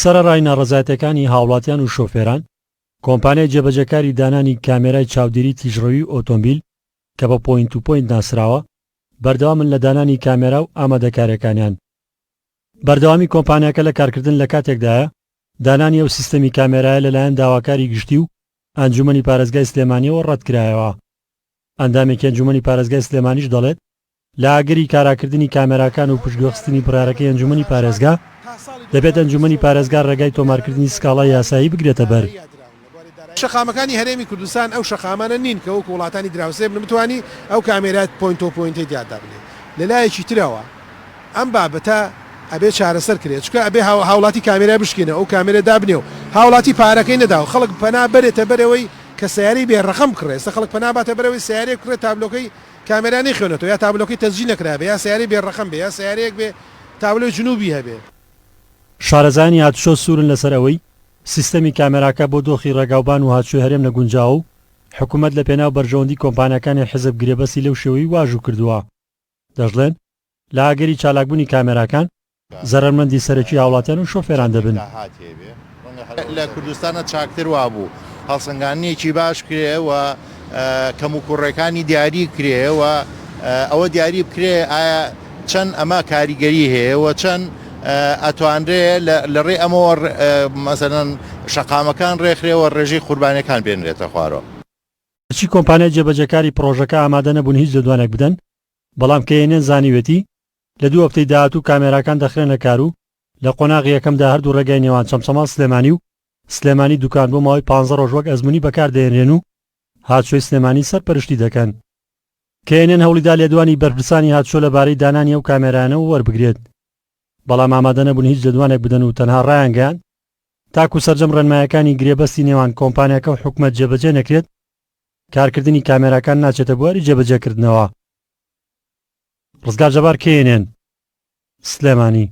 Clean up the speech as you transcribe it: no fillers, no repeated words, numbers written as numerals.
سەرەڕای ناڕەزایەتەکانی هاوڵاتیان و شۆفێران، کۆمپانیای جێبەجەکاری دانانی کامێرای چاودێری تیژڕەوی ئۆتۆمبیل کە بە پۆینت و پۆینت ناسراوە بەردەوامن لە دانانی کامێرا و ئامادەکاریەکانیان. بەردەوامی کۆمپانیاکە لە کارکردن لە کاتێکدایە دانانی ئەو سیستەمی کامێرایە لەلایەن داواکاری گشتی و ئەنجومەنی پارێزگای سلێمانیەوە ڕەتکرایەوە. ئەندامێکی ئەنجومەنی پارێزگای سلێمانیش دەڵێت لە ئاگری کاراکردنی کامێراکان و پشتگوێخستنی پرارەکەی ئەنجومەنی پارێزگا دەبێت ئەنجومەنی پارێزگا ڕێگای تۆمارکردنی سکاڵای یاسایی بگرێتە بەر. شەقامەکانی هەرێمی کوردستان ئەو شەقامانە نین کە وەکو وڵاتانی دراوسێ بتوانی ئەو کامێرات پۆینت و پۆینتی دیادا بنێ. لەلایەکی ترەوە ئەم بابەتە ئەبێ چارەسەر کرێت، چکە ئەبێ هاوڵاتی کامێرا بشکێنە ئەو کامێرە دابنێ و هاوڵاتی پارەکەی نەدا و خەڵک پەنا بەرێتە بەرەوەی کە سیاری بێڕەقەم کڕێت. خەڵک پەنا باتە بەرەوەی سیارێک کڕێت تابلۆکەی کامێرانی خوێنێتەوە یا تابلۆکەی تەزجی نەکرابێ یا سیاری بێڕەقەم بێ یا سیارەیەک بێ تابلۆی جنوبی هەبێ. شارەزانی هاتوشۆ سوورن لەسەر ئەوەی سیستەمی کامێراکە بۆ دۆخی ڕێگاوبان و هاتوشۆی هەرێم نەگونجاو و حکوومەت لە پێناو بەرژەوەندی کۆمپانیەکانی حیزب گرێبەسی لەو شێوەی واژوو کردووە. دەژڵێن لە ئاگەری چالاکبوونی کامێراکان زەرمەندی سەرەکی هاوڵاتیان و شۆفێران دەبن. لە کوردستانە چاکتر وابوو، هەڵسەنگانیەکی باش کرێەوە، کەم و کوڕەکانی دیاری کرێەوە، ئەوە دیاری بکرێ ئایا چەند ئەمە کاریگەری هەیەەوە چەند ئەتوانرێ لە ڕێ ئەمەوە مەسەلەن شەقامەکان ڕێکخرێەوە ڕێژەی قوربانیەکان بێنرێتە خوارەوە. چی کۆمپانیای جێبەجەکاری پرۆژەکە ئامادە نەبوون هیچ لەدوانێک بدەن، بەڵام کێنێن زانیوێتی لە دوو هەفتەی داهاتوو کامێراکان دەخرێنە کار و لە قۆناغی یەکەمدا هەردوو ڕێگای نێوان چەمچەماڵ سلێمانی و سلێمانی دوکان بۆ ماوەی 15 ڕۆژ وەک ئەزموونی بەکاردێنرێن و هاتوشۆی سلێمانی سەرپەرشتی دەکەن. کێنێن هەوڵیدا لێدوانی بەرپرسانی هاتوشۆ لەبارەی دانانی ئەو کامێرانەوە وەربگرێت، بەڵام ئامادە نەبوون هیچ لەدوانێک بدەن و تەنها ڕایانگەیان تاکو سەرجەم ڕێنمایەکانی گرێبەستی نێوان کۆمپانیاکە و حکوومەت جێبەجێ نەکرێت کارکردنی کامێراکان ناچێتە بواری جێبەجێکردنەوە. ڕزگار جەبار، کێنێن، سلێمانی.